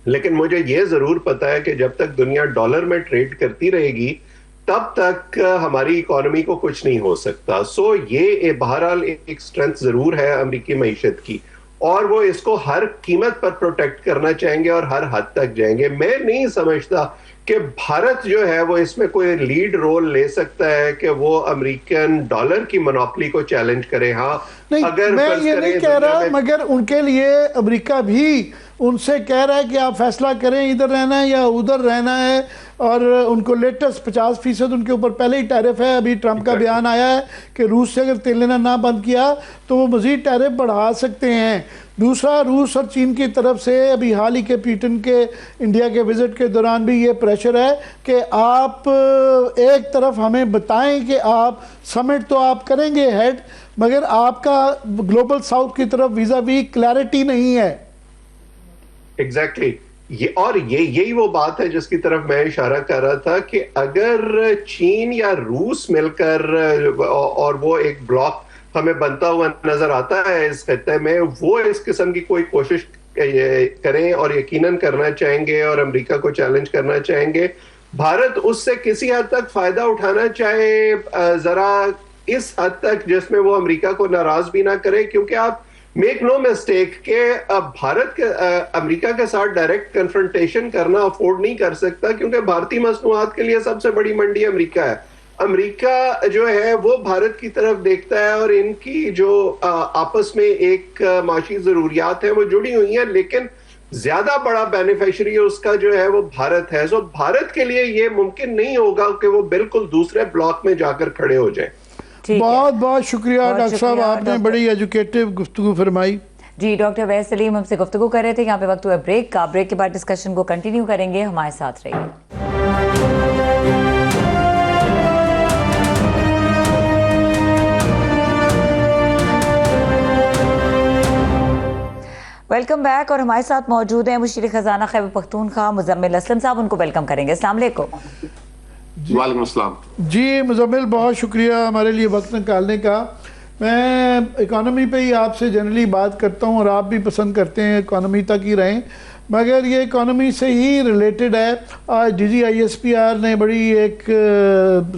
लेकिन मुझे ये ज़रूर पता है कि जब तक दुनिया डॉलर में ट्रेड करती रहेगी तब तक हमारी इकोनॉमी को कुछ नहीं हो सकता। सो ये बहरहाल एक स्ट्रेंथ ज़रूर है अमेरिकी मईशत की, और वो इसको हर कीमत पर प्रोटेक्ट करना चाहेंगे और हर हद तक जाएंगे। मैं नहीं समझता कि भारत जो है वो इसमें कोई लीड रोल ले सकता है कि वो अमेरिकन डॉलर की मोनोपोली को चैलेंज करे। हाँ,
नहीं,
अगर
मैं ये नहीं कह रहा, मगर उनके लिए अमेरिका भी उनसे कह रहा है कि आप फैसला करें इधर रहना है या उधर रहना है, और उनको लेटेस्ट 50% उनके ऊपर पहले ही टैरिफ है। अभी ट्रंप का बयान आया है कि रूस से अगर तेल लेना ना बंद किया तो वो मज़ीद टैरिफ बढ़ा सकते हैं। दूसरा, रूस और चीन की तरफ से अभी हाल ही के पुतिन के इंडिया के विज़िट के दौरान भी ये प्रेशर है कि आप एक तरफ हमें बताएं कि आप समिट तो आप करेंगे हेड, मगर आपका ग्लोबल साउथ की तरफ वीज़ा वी क्लैरिटी नहीं है।
एग्जैक्टली यही वो बात है जिसकी तरफ मैं इशारा कर रहा था कि अगर चीन या रूस मिलकर और वो एक ब्लॉक हमें बनता हुआ नजर आता है इस खत्ते में, वो इस किस्म की कोई कोशिश करें और यकीनन करना चाहेंगे और अमेरिका को चैलेंज करना चाहेंगे। भारत उससे किसी हद तक फायदा उठाना चाहे, जरा इस हद तक जिसमें वो अमेरिका को नाराज भी ना करे, क्योंकि आप मेक नो मिस्टेक के भारत के अमेरिका के साथ डायरेक्ट कन्फ्रंटेशन करना अफोर्ड नहीं कर सकता, क्योंकि भारतीय मसनूआत के लिए सबसे बड़ी मंडी अमेरिका है। अमेरिका जो है वो भारत की तरफ देखता है और इनकी जो आपस में एक माशी जरूरियात है वो जुड़ी हुई है, लेकिन ज्यादा बड़ा बेनिफिशियरी उसका जो है वो भारत है। सो भारत के लिए ये मुमकिन नहीं होगा कि वो बिल्कुल दूसरे ब्लॉक में जाकर खड़े हो जाए।
बहुत बहुत शुक्रिया
बहुत
डॉक्टर साहब,
शुक्रिया,
आपने
डॉक्टर।
बड़ी एजुकेटिव गुफ्तगू फरमाई।
जी, डॉक्टर वैस सलीम हमसे गुफ्तगू कर रहे थे। यहाँ पे वक्त हुआ ब्रेक का। ब्रेक के बाद डिस्कशन को कंटिन्यू करेंगे, हमारे साथ रहिए। Welcome back. और हमारे साथ मौजूद हैं मुशीर खजाना खैबर पख्तूनख्वा मुजम्मिल असलम साहब, उनको वेलकम करेंगे। अस्सलाम वालेकुम।
वालेकुम अस्सलाम।
जी मुजम्मिल, बहुत शुक्रिया हमारे लिए वक्त निकालने का। मैं इकॉनमी पे ही आपसे जनरली बात करता हूँ और आप भी पसंद करते हैं इकॉनमी तक ही रहें, मगर ये इकॉनमी से ही रिलेटेड है। आज DGISPR ने बड़ी एक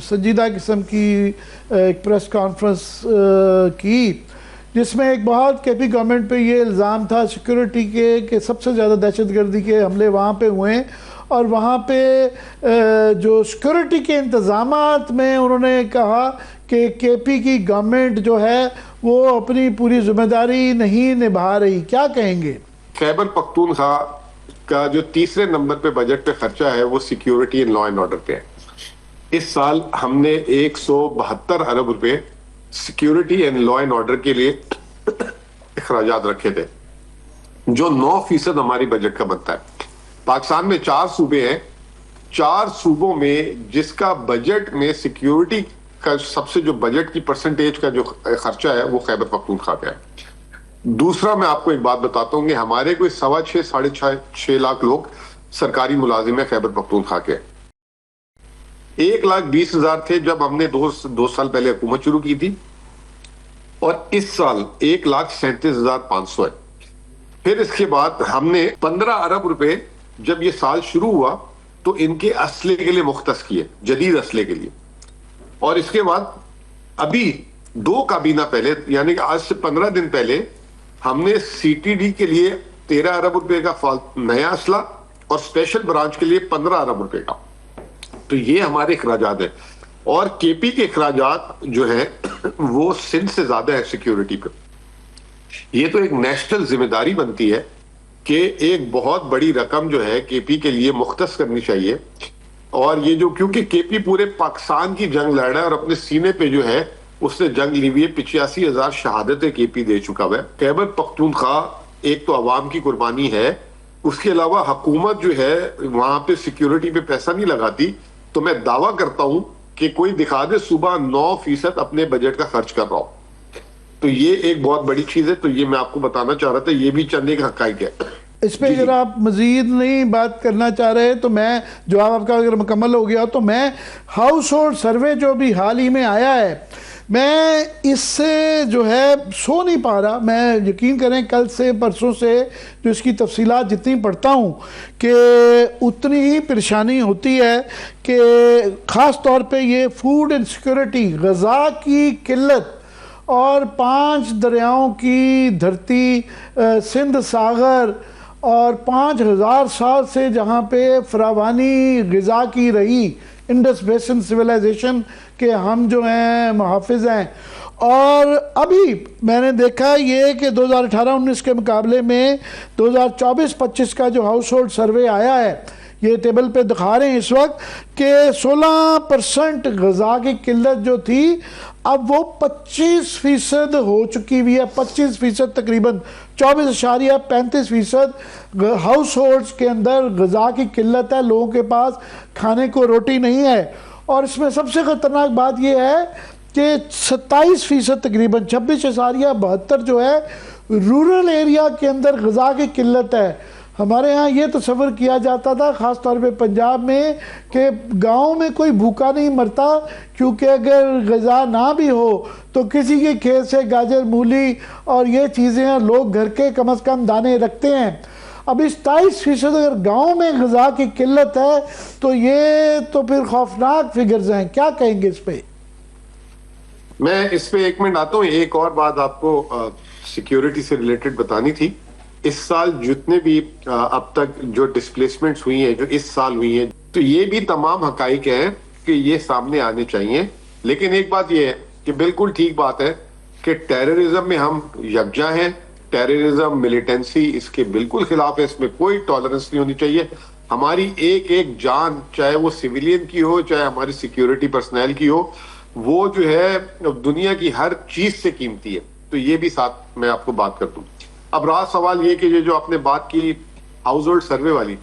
संजीदा किस्म की एक प्रेस कॉन्फ्रेंस की, जिसमें एक बहुत KP गवर्नमेंट पे ये इल्ज़ाम था सिक्योरिटी के कि सबसे ज़्यादा दहशतगर्दी के हमले वहाँ पे हुए हैं, और वहाँ पे जो सिक्योरिटी के इंतज़ामात में उन्होंने कहा कि KP की गवर्नमेंट जो है वो अपनी पूरी जिम्मेदारी नहीं निभा रही। क्या कहेंगे?
खैबर पख्तूनख्वा का जो तीसरे नंबर पे बजट पे खर्चा है वो security and law and order पे है। इस साल हमने 172 अरब रुपए security and law and order के लिए अखराजात रखे थे, जो 9% हमारी बजट का बनता है। पाकिस्तान में 4 सूबे हैं, 4 सूबों में जिसका बजट में सिक्योरिटी का सबसे जो बजट की परसेंटेज का जो खर्चा है वो खैबर पख्तूनख्वा का है। दूसरा, मैं आपको एक बात बताता हूँ कि हमारे कोई 6.25 साढ़े 6 लाख लोग सरकारी मुलाजिम है खैबर पख्तूनख्वा के। 1,20,000 थे जब हमने 2 साल पहले हुकूमत शुरू की थी, और इस साल 1,37,500 है। फिर इसके बाद हमने 15 अरब रुपए जब ये साल शुरू हुआ तो इनके असले के लिए मुख्तस किए, जदीद असले के लिए। और इसके बाद अभी 2 काबीना पहले, यानी कि आज से 15 दिन पहले, हमने CTD के लिए 13 अरब रुपए का नया असला और स्पेशल ब्रांच के लिए 15 अरब रुपए का। तो ये हमारे अखराजात है। और KP के अखराजात जो है वो सिंध से ज्यादा है सिक्योरिटी पे। ये तो एक नेशनल जिम्मेदारी बनती है कि एक बहुत बड़ी रकम जो है KP के लिए मुख्तस करनी चाहिए। और ये जो, क्योंकि KP पूरे पाकिस्तान की जंग लड़ रहा है और अपने सीने पे जो है उसने जंग ली हुई है, 85,000 शहादतें KP दे चुका है। खैबर पख्तूनख्वा एक तो अवाम की कुर्बानी है, उसके अलावा हुकूमत जो है वहां पे सिक्योरिटी पे पैसा नहीं लगाती। तो मैं दावा करता हूं कि कोई दिखा दे सुबह 9% अपने बजट का खर्च कर रहा हो, तो ये एक बहुत बड़ी चीज है। तो ये मैं आपको बताना चाह रहा था, ये भी चंद एक हकाइक है।
इस पे अगर आप मजीद नहीं बात करना चाह रहे तो मैं, जवाब आपका अगर मुकम्मल हो गया तो मैं हाउस होल्ड सर्वे जो भी हाल ही में आया है, मैं इससे जो है सो नहीं पा रहा। मैं यकीन करें कल से परसों से जो इसकी तफसीलात जितनी पढ़ता हूँ कि उतनी ही परेशानी होती है कि ख़ास तौर पे ये फूड इनसिक्योरिटी, ग़ज़ा की किल्लत और 5 दरियाओं की धरती, सिंध सागर और 5,000 साल से जहाँ पे फरावानी ग़िज़ा की रही, इंडस बेसिन सिविलाइजेशन के हम जो हैं मुहाफ़िज़ हैं। और अभी मैंने देखा ये कि 2018-19 के मुकाबले में 2024-25 का जो हाउस होल्ड सर्वे आया है, ये टेबल पे दिखा रहे हैं इस वक्त कि 16% ग़ज़ा की किल्लत जो थी अब वो 25% हो चुकी हुई है। 25% तकरीबन 24.35% हाउस होल्ड्स के अंदर ग़ज़ा की किल्लत है, लोगों के पास खाने को रोटी नहीं है। और इसमें सबसे ख़तरनाक बात यह है कि 27% तकरीबन 26.72 जो है रूरल एरिया के अंदर ग़ज़ा की किल्लत है। हमारे यहाँ ये तस्वर किया जाता था ख़ास तौर पे पंजाब में कि गांव में कोई भूखा नहीं मरता, क्योंकि अगर ग़ज़ा ना भी हो तो किसी के खेत से गाजर मूली और ये चीज़ें लोग घर के कम से कम दाने रखते हैं। अब इस 27% अगर गांव में ग़ज़ा की किल्लत है तो ये तो फिर खौफनाक फिगर्स हैं। क्या कहेंगे इस पे?
मैं इस पे 1 मिनट आता हूँ। एक और बात आपको सिक्योरिटी से रिलेटेड बतानी थी। इस साल जितने भी अब तक जो डिस्प्लेसमेंट्स हुई हैं, जो इस साल हुई हैं, तो ये भी तमाम हकाइक हैं कि ये सामने आने चाहिए। लेकिन एक बात ये है कि बिल्कुल ठीक बात है कि टेररिज्म में हम यकजा हैं। टेररिज्म, मिलिटेंसी, इसके बिल्कुल खिलाफ है। इसमें कोई टॉलरेंस नहीं होनी चाहिए। हमारी एक एक जान, चाहे वो सिविलियन की हो, चाहे हमारी सिक्योरिटी पर्सनल की हो, वो जो है दुनिया की हर चीज से कीमती है। तो ये भी साथ मैं आपको बात कर दूं। अब रहा सवाल ये कि ये जो आपने बात की हाउस होल्ड सर्वे वाली,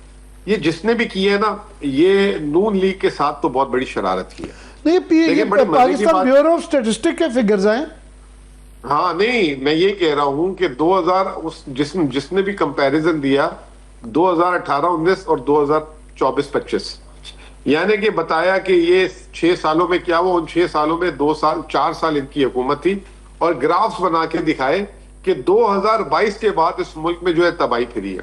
ये जिसने भी की है ना, ये नून लीग के साथ तो बहुत बड़ी शरारत की है।
नहीं,
लेकिन बड़े मजे की
पाकिस्तान
बात-
ब्यूरो ऑफ स्टैटिस्टिक्स के फिगर्स हैं।
हाँ नहीं, मैं ये कह रहा हूं कि 2000 जिसने भी कंपैरिजन दिया 2018-19 और 2024-25, यानी कि बताया कि ये 6 सालों में क्या हुआ, उन 6 सालों में 2 साल 4 साल इनकी हुकूमत थी, और ग्राफ्स बना के दिखाए कि 2022 के बाद इस मुल्क में जो है तबाही फिरी है।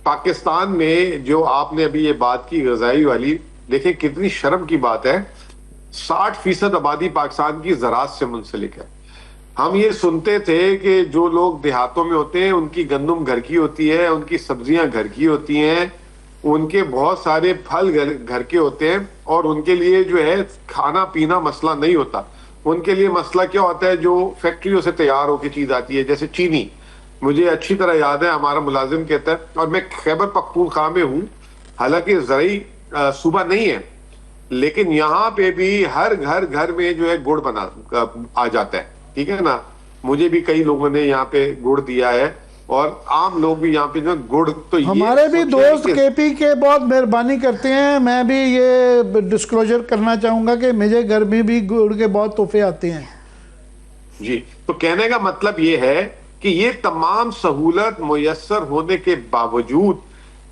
पाकिस्तान में जो आपने अभी ये बात की गजाई वाली, देखें कितनी शर्म की बात है, 60% आबादी पाकिस्तान की ज़राअत से मुंसलिक है। हम ये सुनते थे कि जो लोग देहातों में होते हैं उनकी गंदम घर की होती है, उनकी सब्जियां घर की होती हैं, उनके बहुत सारे फल घर के होते हैं, और उनके लिए जो है खाना पीना मसला नहीं होता। उनके लिए मसला क्या होता है, जो फैक्ट्रियों से तैयार होकर चीज आती है, जैसे चीनी। मुझे अच्छी तरह याद है, हमारा मुलाजिम कहता है, और मैं खैबर पख्तूनख्वा में हूँ, हालांकि ज़रई सूबा नहीं है, लेकिन यहाँ पे भी हर घर में जो है गुड़ बना आ जाता है, ठीक है ना। मुझे भी कई लोगों ने यहाँ पे गुड़ दिया है, और आम लोग भी यहाँ पे जो गुड़, तो ये
हमारे भी
सोचें
दोस्त
कि-
केपी के बहुत मेहरबानी करते हैं। मैं भी ये डिस्क्लोजर करना चाहूँगा कि मुझे घर में भी गुड़ के बहुत तोहफे आते हैं।
जी, तो कहने का मतलब ये है कि ये तमाम सहूलत मुयस्सर होने के बावजूद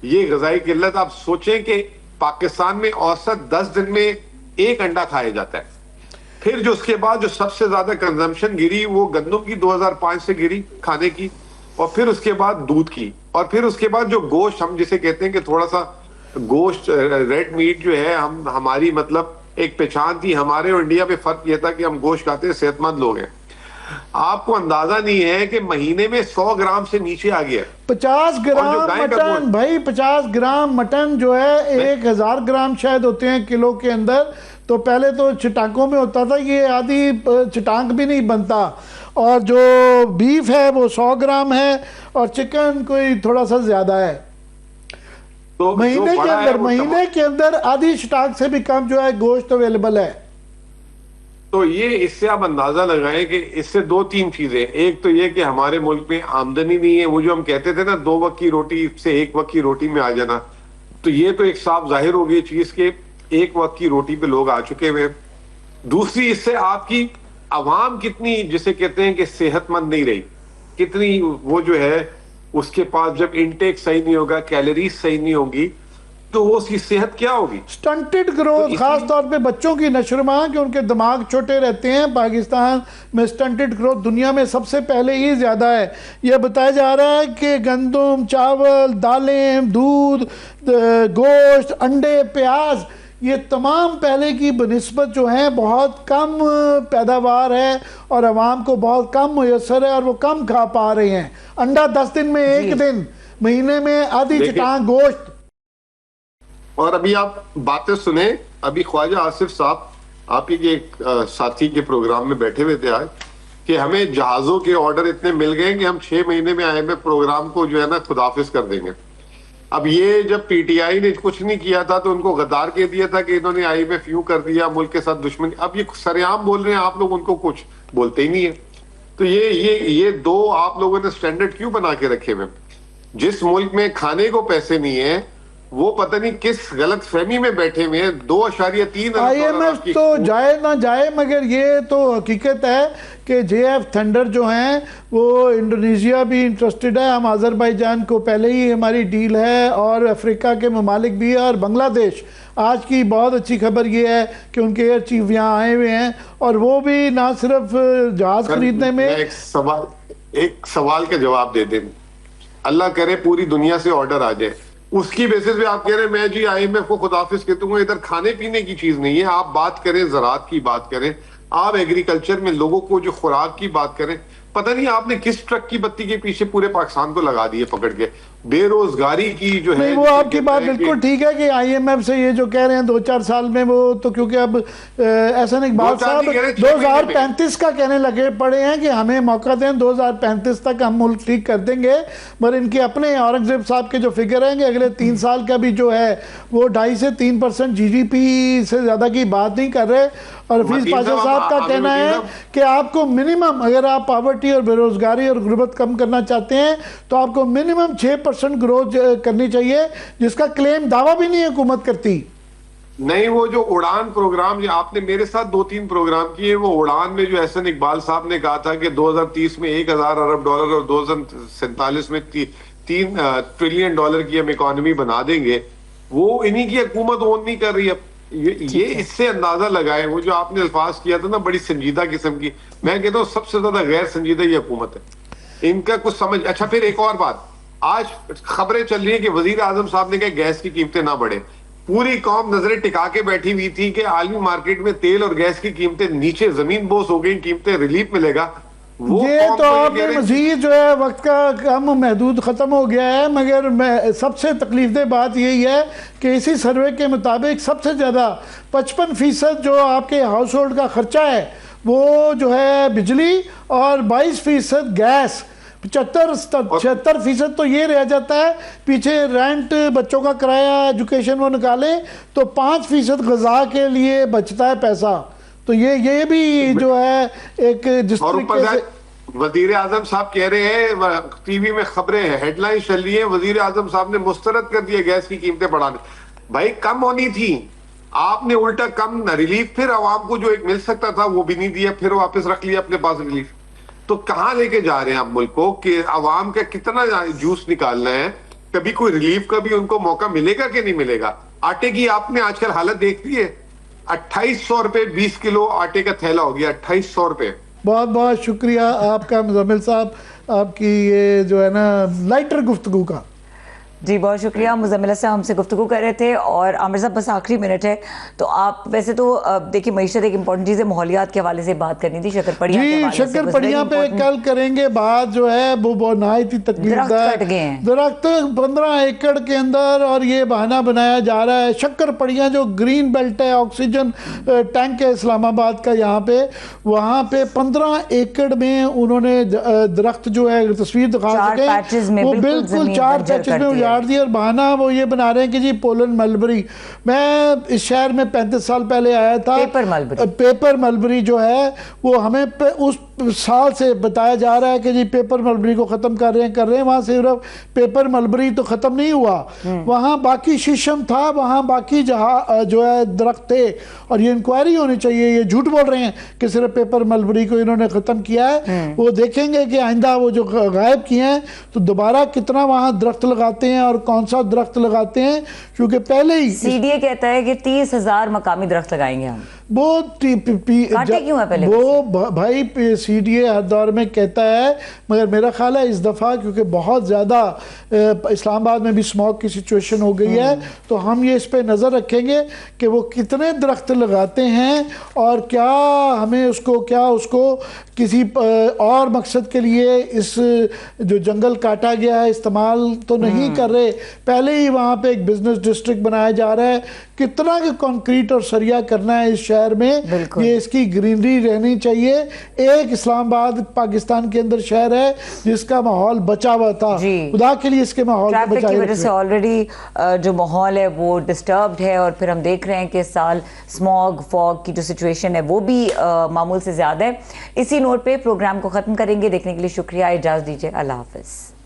ये गजाई किल्लत, आप सोचें कि पाकिस्तान में औसत 10 दिन में 1 अंडा खाया जाता है। फिर जो उसके बाद जो सबसे ज्यादा कंजम्पशन गिरी वो गंदम की 2005 से गिरी खाने की, और फिर उसके बाद दूध की, और फिर उसके बाद जो गोश्त, हम जिसे कहते हैं कि थोड़ा सा गोश्त, रेड मीट जो है, हमारी मतलब एक पहचान थी हमारे और इंडिया में। फर्क यह था कि हम गोश्त खाते हैं, सेहतमंद लोग हैं। आपको अंदाजा नहीं है कि महीने में 100 ग्राम से नीचे आ गया।
50
और जो
ग्राम
गाय का
मटन
गोश्त-
भाई, 50 ग्राम मटन जो है 1000 ग्राम शायद होते हैं किलो के अंदर। तो पहले तो चिटाकों में होता था, ये आधी चिटांक भी नहीं बनता। और जो बीफ है वो 100 ग्राम है, और चिकन कोई थोड़ा सा ज्यादा है।
तो
महीने के अंदर आधी चिटांक से भी कम जो है गोश्त अवेलेबल है।
तो ये इससे आप अंदाजा लगाएं कि इससे 2-3 चीजें, एक तो ये कि हमारे मुल्क में आमदनी नहीं है। वो जो हम कहते थे ना, 2 वक्त की रोटी से 1 वक्त की रोटी में आ जाना, तो ये तो एक साफ जाहिर हो गई चीज के 1 वक्त की रोटी पे लोग आ चुके हुए। दूसरी, इससे आपकी आवाम कितनी, जिसे कहते हैं कि सेहतमंद नहीं रही, कितनी वो जो है उसके पास जब इनटेक सही नहीं होगा, कैलोरीज सही नहीं होगी, तो वो उसकी सेहत क्या होगी।
स्टंटेड ग्रोथ, खास तौर पे बच्चों की नशोनुमा, कि उनके दिमाग छोटे रहते हैं। पाकिस्तान में स्टंटेड ग्रोथ दुनिया में सबसे पहले ही ज़्यादा है। यह बताया जा रहा है कि गंदम, चावल, दालें, दूध, गोश्त, अंडे, प्याज, ये तमाम पहले की बनिस्बत जो हैं बहुत कम पैदावार है, और आवाम को बहुत कम मुयसर है, और वो कम खा पा रहे हैं। अंडा 10 दिन में 1 दिन, महीने में आधी
देखिए-
चिटांग गोश्त।
और अभी आप बातें सुने, अभी ख्वाजा आसिफ साहब आप ही के एक साथी के प्रोग्राम में बैठे हुए थे आज, कि हमें जहाजों के ऑर्डर इतने मिल गए कि हम 6 महीने में IMF प्रोग्राम को जो है ना खुदाफिज कर देंगे। अब ये जब PTI ने कुछ नहीं किया था तो उनको गद्दार कह दिया था कि इन्होंने IMF यूं कर दिया, मुल्क के साथ दुश्मनी। अब ये सरेआम बोल रहे हैं, आप लोग उनको कुछ बोलते ही नहीं है। तो ये 2 आप लोगों ने स्टैंडर्ड क्यों बना के रखे हुए। जिस मुल्क में खाने को पैसे नहीं है, वो पता नहीं किस गलत फहमी में बैठे हुए हैं। 2.3
IMF तो जाए ना जाए, मगर ये तो हकीकत है कि JF थंडर जो हैं वो इंडोनेशिया भी इंटरेस्टेड है। हम अजरबैजान को पहले ही हमारी डील है, और अफ्रीका के ममालिक भी है, और बांग्लादेश। आज की बहुत अच्छी खबर ये है कि उनके एयर चीफ यहाँ आए हुए हैं, और वो भी ना सिर्फ जहाज खरीदने में।
एक सवाल का जवाब दे दें, अल्लाह करे पूरी दुनिया से ऑर्डर आ जाए, उसकी बेसिस पे आप कह रहे हैं मैं जी IMF को खुदाफिज कह दूंगा। इधर खाने पीने की चीज नहीं है। आप बात करें, ज़राअत की बात करें, आप एग्रीकल्चर में लोगों को जो खुराक की बात करें, पता नहीं आपने किस ट्रक की बत्ती के पीछे पूरे पाकिस्तान को लगा दिए पकड़ के। बेरोजगारी की जो है,
नहीं, वो आपकी बात बिल्कुल ठीक है कि IMF से ये जो कह रहे हैं 2-4 साल में, वो तो क्योंकि अब एहसन इकबाल साहब 2035 का कहने लगे पड़े हैं कि हमें मौका दें, 2035 तक हम मुल्क ठीक कर देंगे। मगर इनके अपने औरंगजेब साहब के जो फिगर हैं कि अगले 3 साल का भी जो है वो 2.5 से 3% GDP से ज़्यादा की बात नहीं कर रहे। और हफीज पाशा साहब का कहना है कि आपको मिनिमम, अगर आप पॉवर्टी और बेरोजगारी और गुर्बत कम करना चाहते हैं तो आपको मिनिमम 6% ग्रोथ करनी चाहिए, जिसका क्लेम दावा भी नहीं हुकूमत करती।
नहीं, वो जो उड़ान प्रोग्राम, जो आपने मेरे साथ 2-3 प्रोग्राम किए, वो उड़ान में जो एहसन इकबाल साहब ने कहा था कि 2030 में 1000 अरब डॉलर और 2047 में 3 ट्रिलियन डॉलर की हम इकोनॉमी बना देंगे, वो इन्हीं की हुकूमत ओन नहीं कर रही है। ये इससे अंदाजा लगाए, वो जो आपने अल्फाज किया था ना बड़ी संजीदा किस्म की, मैं कहता हूँ सबसे ज्यादा गैर संजीदा ये हुकूमत है, इनका कुछ समझ। अच्छा, फिर एक और बात, आज खबरें चल रही है कि वजीर आजम साहब ने कहा गैस की कीमतें ना बढ़े। पूरी कौम नजरें टिका के बैठी हुई थी कि आलमी मार्केट में तेल और गैस की कीमतें नीचे जमीन बोस हो गई, कीमतें रिलीफ मिलेगा।
ये तो आपने मजीद जो है वक्त का कम महदूद ख़त्म हो गया है। मगर मैं सबसे तकलीफदेह बात यही है कि इसी सर्वे के मुताबिक सबसे ज़्यादा 55% जो आपके हाउस होल्ड का ख़र्चा है वो जो है बिजली, और 22% गैस, 76% तो ये रह जाता है पीछे रेंट, बच्चों का किराया, एजुकेशन वो निकालें तो 5% गज़ा के लिए बचता है पैसा। तो ये भी जो है एक जिस तरीके से
वजीर आजम साहब कह रहे हैं, टीवी में खबरें हैं, हेडलाइन चल रही है, वजीर आजम साहब ने मुस्तरद कर दिया गैस की कीमतें बढ़ाने। भाई कम होनी थी, आपने उल्टा कम रिलीफ, फिर आवाम को जो एक मिल सकता था वो भी नहीं दिया, फिर वापस रख लिया अपने पास रिलीफ। तो कहां लेके जा रहे हैं आप मुल्क को कि आवाम का कितना जूस निकालना है? कभी कोई रिलीफ का भी उनको मौका मिलेगा कि नहीं मिलेगा? आटे की आपने आजकल हालत देख ली है, 2800 रुपए 20 किलो आटे का थैला हो गया, 2800 रुपए।
बहुत बहुत शुक्रिया आपका मुज़म्मिल साहब, आपकी ये जो है ना लाइटर गुफ्तगू का।
जी बहुत शुक्रिया। मुज़म्मिल साहब हमसे गुफ्तगू कर रहे थे। और आमिर साहब बस आखिरी मिनट है, तो आप वैसे तो देखिए मईशत एक इंपॉर्टेंट चीज़ है, माहौलियात के हवाले से बात करनी थी, शक्करपड़ियाँ
जी शक्करपड़ियाँ पे कल करेंगे बात जो है वो नहायत ही तकलीफदार। दरख्त 15 एकड़ के अंदर, और ये बहाना बनाया जा रहा है शक्करपड़ियाँ जो ग्रीन बेल्ट है, ऑक्सीजन टैंक है इस्लामाबाद का, यहाँ पे वहाँ पे 15 एकड़ में उन्होंने दरख्त जो है तस्वीर दिखा सके वो बिल्कुल 4 पैचेज में दिया। और बहाना वो ये बना रहे हैं कि जी पोलन मलबरी, मैं इस शहर में 35 साल पहले आया था। पेपर मलबरी जो है वो हमें उस साल से बताया जा रहा है कि जी पेपर मलबरी को ख़त्म कर रहे हैं। वहाँ सिर्फ पेपर मलबरी तो ख़त्म नहीं हुआ, वहाँ बाकी शीशम था, वहाँ बाकी जहाँ जो है दरख्त थे। और ये इंक्वायरी होनी चाहिए, ये झूठ बोल रहे हैं कि सिर्फ पेपर मलबरी को इन्होंने ख़त्म किया है। वो देखेंगे कि आइंदा वो जो गायब किए हैं तो दोबारा कितना वहाँ दरख्त लगाते हैं और कौन सा दरख्त लगाते हैं, क्योंकि पहले ही
CDA कहता है कि 30,000 मकामी दरख्त लगाएंगे हम।
वो
क्यों है पहले
वो भाई CDA हर दौर में कहता है, मगर मेरा ख्याल है इस दफ़ा क्योंकि बहुत ज़्यादा इस्लामाबाद में भी स्मॉग की सिचुएशन हो गई है, तो हम ये इस पे नज़र रखेंगे कि वो कितने दरख्त लगाते हैं और क्या हमें उसको किसी और मकसद के लिए इस जो जंगल काटा गया है इस्तेमाल तो नहीं कर रहे। पहले ही वहाँ पे एक बिजनेस डिस्ट्रिक्ट बनाया जा रहा है, कितना कि कंक्रीट और सरिया करना है इस शहर में, ये इसकी ग्रीनरी रहनी चाहिए। एक इस्लामाबाद पाकिस्तान के अंदर शहर है जिसका माहौल बचा हुआ था, खुदा के लिए इसके माहौल को बचाए
की वजह से ऑलरेडी जो माहौल है वो डिस्टर्ब्ड है। और फिर हम देख रहे हैं कि इस साल स्मॉग फॉग की जो सिचुएशन है वो भी मामूल से ज़्यादा है। इसी नोट पे प्रोग्राम को ख़त्म करेंगे। देखने के लिए शुक्रिया, इजाज़त दीजिए, अल्लाह हाफ़िज़।